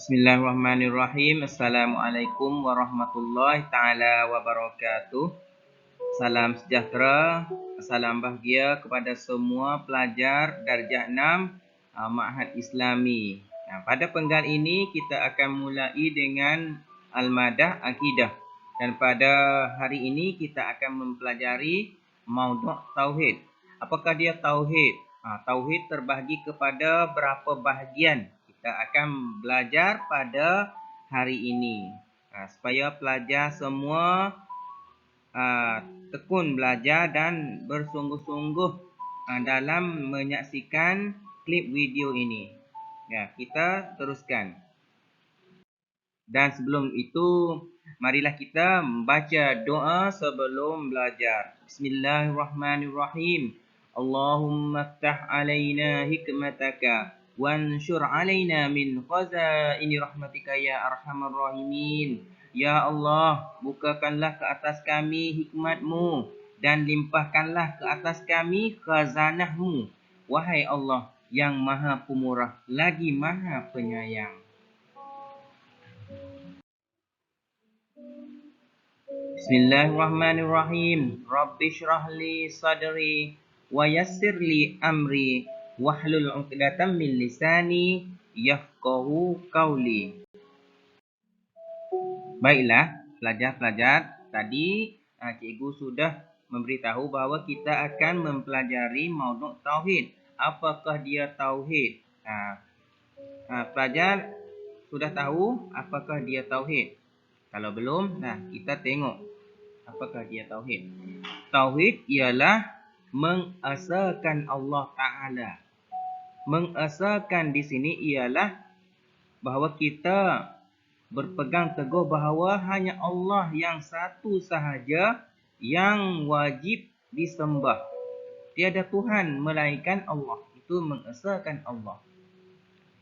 Bismillahirrahmanirrahim. Assalamualaikum warahmatullahi taala wabarakatuh. Salam sejahtera, salam bahagia kepada semua pelajar darjah 6 Ma'had Islami. Pada penggal ini kita akan mulai dengan Al-Madah Akidah. Dan pada hari ini kita akan mempelajari maudhu' tauhid. Apakah dia tauhid? Tauhid terbahagi kepada berapa bahagian? Kita akan belajar pada hari ini. Supaya pelajar semua tekun belajar dan bersungguh-sungguh dalam menyaksikan klip video ini. Kita teruskan. Dan sebelum itu, marilah kita membaca doa sebelum belajar. Bismillahirrahmanirrahim. Allahumma ftah alaina hikmataka wanshur alaina min khazaini rahmatika ya arhamar rahimin. Ya Allah, bukakanlah ke atas kami hikmat-Mu dan limpahkanlah ke atas kami khazanah-Mu. Wahai Allah yang Maha Pemurah lagi Maha Penyayang. Bismillahirrahmanirrahim. Rabbi shrah li sadri wa yassir li amri wahlul 'uqdatam min lisani yafqahu qawli. Baiklah, pelajar-pelajar, tadi cikgu sudah memberitahu bahawa kita akan mempelajari maudhu' tauhid. Apakah dia tauhid? Pelajar sudah tahu apakah dia tauhid? Kalau belum, kita tengok apakah dia tauhid. Tauhid ialah mengesahkan Allah Ta'ala. Mengesahkan di sini ialah bahawa kita berpegang teguh bahawa hanya Allah yang satu sahaja yang wajib disembah. Tiada Tuhan melainkan Allah. Itu mengesahkan Allah.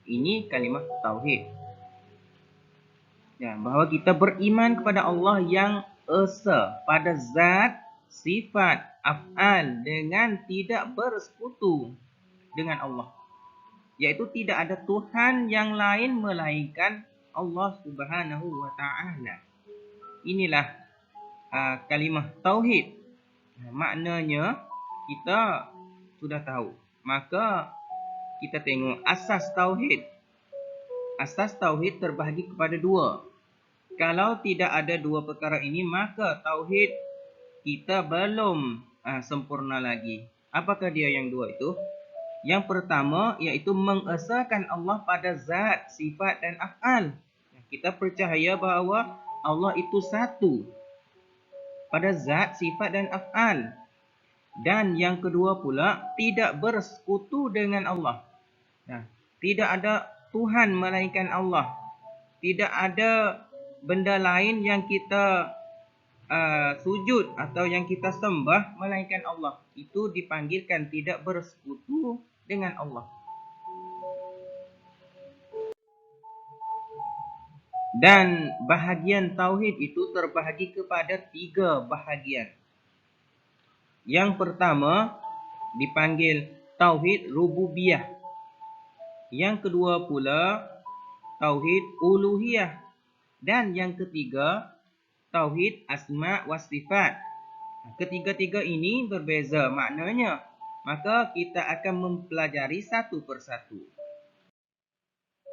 Ini kalimah tauhid. Bahawa kita beriman kepada Allah yang esa pada zat, sifat, af'al dengan tidak bersekutu dengan Allah. Iaitu tidak ada Tuhan yang lain melainkan Allah Subhanahu wa ta'ala. Inilah kalimah tauhid. Maknanya kita sudah tahu. Maka kita tengok asas tauhid. Asas tauhid terbahagi kepada dua. Kalau tidak ada dua perkara ini, maka tauhid kita belum sempurna lagi. Apakah dia yang dua itu? Yang pertama iaitu mengesahkan Allah pada zat, sifat dan af'al. Kita percaya bahawa Allah itu satu pada zat, sifat dan af'al. Dan yang kedua pula, tidak bersekutu dengan Allah. Tidak ada Tuhan melainkan Allah. Tidak ada benda lain yang kita sujud atau yang kita sembah melainkan Allah. Itu dipanggilkan tidak bersekutu dengan Allah. Dan bahagian tauhid itu terbahagi kepada 3 bahagian. Yang pertama dipanggil tauhid rububiyah. Yang kedua pula tauhid uluhiyah. Dan yang ketiga, tauhid asma wa sifat. Ketiga-tiga ini berbeza maknanya. Maka kita akan mempelajari satu persatu.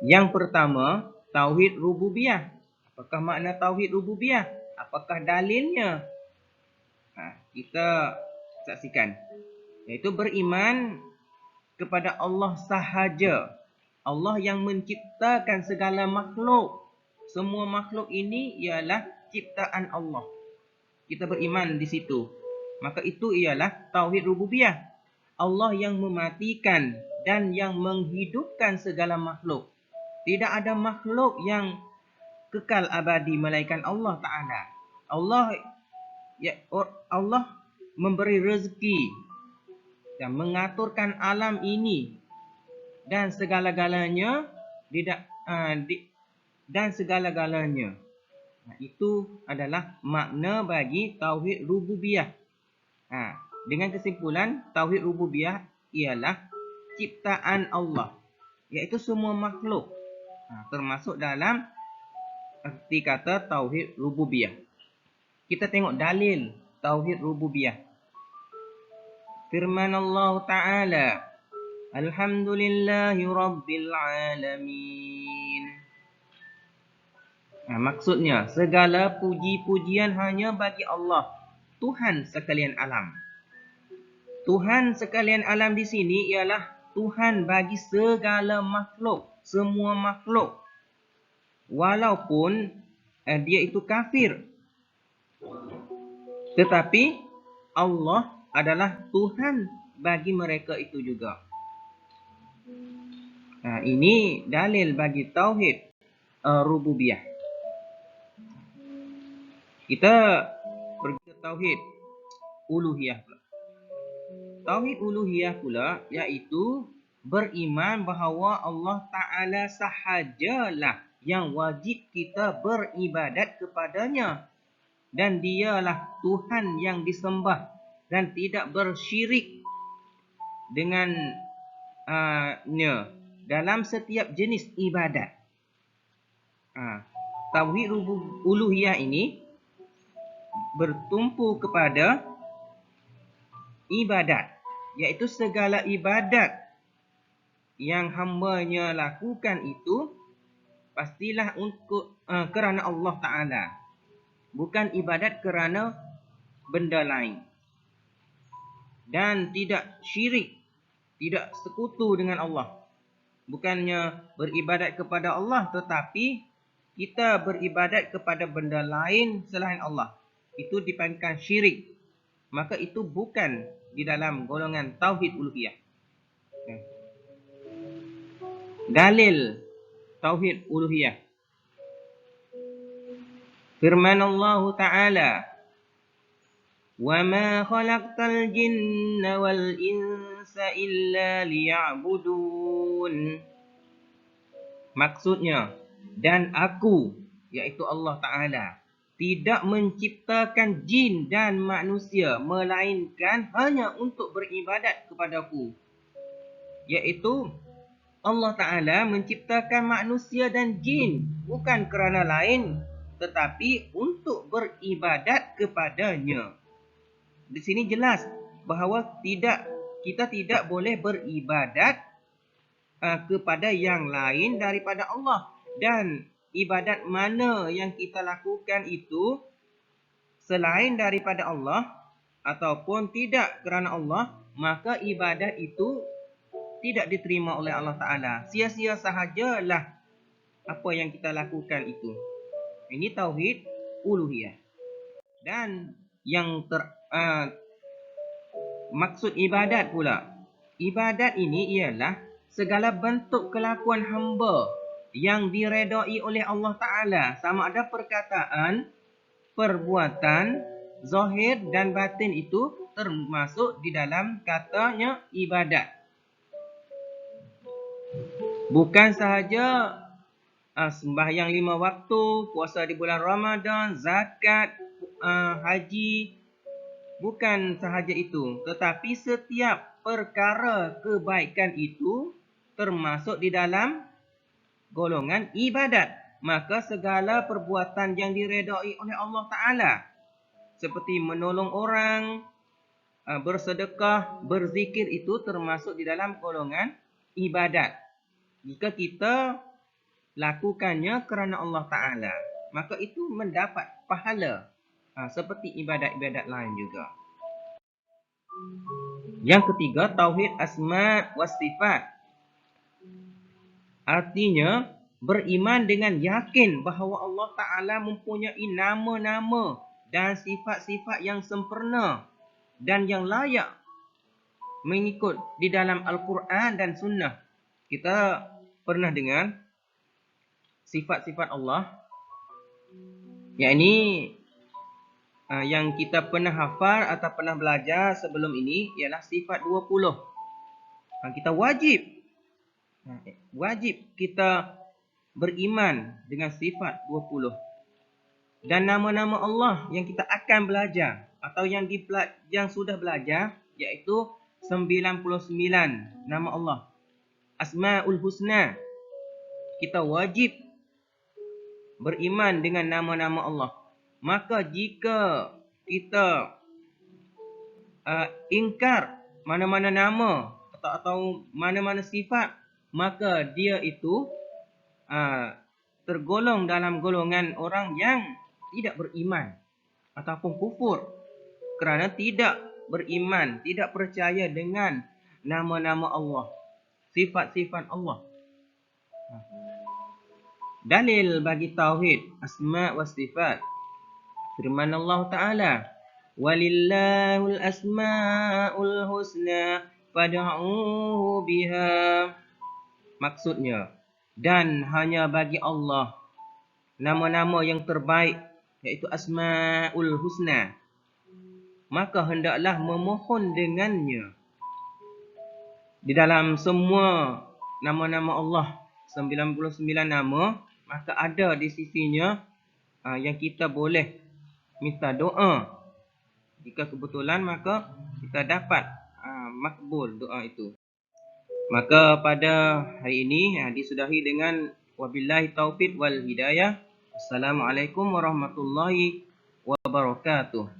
Yang pertama, tauhid rububiyah. Apakah makna tauhid rububiyah? Apakah dalilnya? Kita saksikan. Iaitu beriman kepada Allah sahaja. Allah yang menciptakan segala makhluk. Semua makhluk ini ialah ciptaan Allah. Kita beriman di situ. Maka itu ialah tauhid rububiyah. Allah yang mematikan dan yang menghidupkan segala makhluk. Tidak ada makhluk yang kekal abadi melainkan Allah Ta'ala. Allah memberi rezeki dan mengaturkan alam ini dan segala-galanya itu adalah makna bagi tauhid rububiyah. Dengan kesimpulan, tauhid rububiyah ialah ciptaan Allah, iaitu semua makhluk. Termasuk dalam arti kata tauhid rububiyah. Kita tengok dalil tauhid rububiyah. Firman Allah Ta'ala, Alhamdulillahi Rabbil Alamin. Maksudnya, segala puji-pujian hanya bagi Allah, Tuhan sekalian alam. Tuhan sekalian alam di sini ialah Tuhan bagi segala makhluk, semua makhluk. Walaupun dia itu kafir, tetapi Allah adalah Tuhan bagi mereka itu juga. Ini dalil bagi tauhid rububiyah. Kita pergi ke tauhid uluhiyah pula. Tauhid uluhiyah pula iaitu beriman bahawa Allah Ta'ala sahajalah yang wajib kita beribadat kepadanya, dan dialah Tuhan yang disembah dan tidak bersyirik dengan dalam setiap jenis ibadat. Tauhid uluhiyah ini bertumpu kepada ibadat, iaitu segala ibadat yang hamba-Nya lakukan itu pastilah untuk kerana Allah Ta'ala, bukan ibadat kerana benda lain, dan tidak syirik, tidak sekutu dengan Allah. Bukannya beribadat kepada Allah, tetapi kita beribadat kepada benda lain selain Allah, itu dipanggilkan syirik. Maka itu bukan di dalam golongan tauhid uluhiyah. Dalil tauhid uluhiyah, firman Allah Ta'ala, وَمَا خَلَقْتَ الْجِنَّ وَالْإِنسَ إِلَّا لِيَعْبُدُونَ. Maksudnya, dan aku, iaitu Allah Ta'ala, tidak menciptakan jin dan manusia melainkan hanya untuk beribadat kepadaku. Iaitu Allah Ta'ala menciptakan manusia dan jin bukan kerana lain, tetapi untuk beribadat kepadanya. Di sini jelas bahawa kita tidak boleh beribadat kepada yang lain daripada Allah. Dan ibadat mana yang kita lakukan itu selain daripada Allah ataupun tidak kerana Allah, maka ibadat itu tidak diterima oleh Allah Ta'ala. Sia-sia sahajalah apa yang kita lakukan itu. Ini tauhid uluhiyah. Dan yang maksud ibadat pula, ibadat ini ialah segala bentuk kelakuan hamba yang diredai oleh Allah Ta'ala, sama ada perkataan, perbuatan, zahir dan batin, itu termasuk di dalam katanya ibadat. Bukan sahaja sembahyang 5 waktu, puasa di bulan Ramadan, zakat, haji. Bukan sahaja itu, tetapi setiap perkara kebaikan itu termasuk di dalam golongan ibadat. Maka segala perbuatan yang diredai oleh Allah Ta'ala, seperti menolong orang, bersedekah, berzikir, itu termasuk di dalam golongan ibadat. Jika kita lakukannya kerana Allah Ta'ala, maka itu mendapat pahala seperti ibadat-ibadat lain juga. Yang ketiga, tauhid asma wa sifat. Artinya beriman dengan yakin bahawa Allah Ta'ala mempunyai nama-nama dan sifat-sifat yang sempurna dan yang layak mengikut di dalam Al-Quran dan Sunnah. Kita pernah dengar sifat-sifat Allah, yakni yang kita pernah hafal atau pernah belajar sebelum ini ialah sifat 20. Kita wajib kita beriman dengan sifat 20. Dan nama-nama Allah yang kita akan belajar atau yang sudah belajar, iaitu 99 nama Allah, Asmaul Husna. kita wajib beriman dengan nama-nama Allah. Maka jika kita ingkar mana-mana nama atau mana-mana sifat, maka dia itu tergolong dalam golongan orang yang tidak beriman ataupun kufur, kerana tidak beriman, tidak percaya dengan nama-nama Allah, sifat-sifat Allah. Dalil bagi tauhid asma wa sifat, firman Allah Ta'ala, walillahul asma'ul husna fad'uhu biha. Maksudnya, dan hanya bagi Allah nama-nama yang terbaik, iaitu asma'ul husna, maka hendaklah memohon dengannya. Di dalam semua nama-nama Allah, 99 nama, maka ada di sisinya yang kita boleh minta doa. Jika kebetulan, maka kita dapat makbul doa itu. Maka pada hari ini disudahi dengan wabillahi taufiq wal hidayah. Assalamualaikum warahmatullahi wabarakatuh.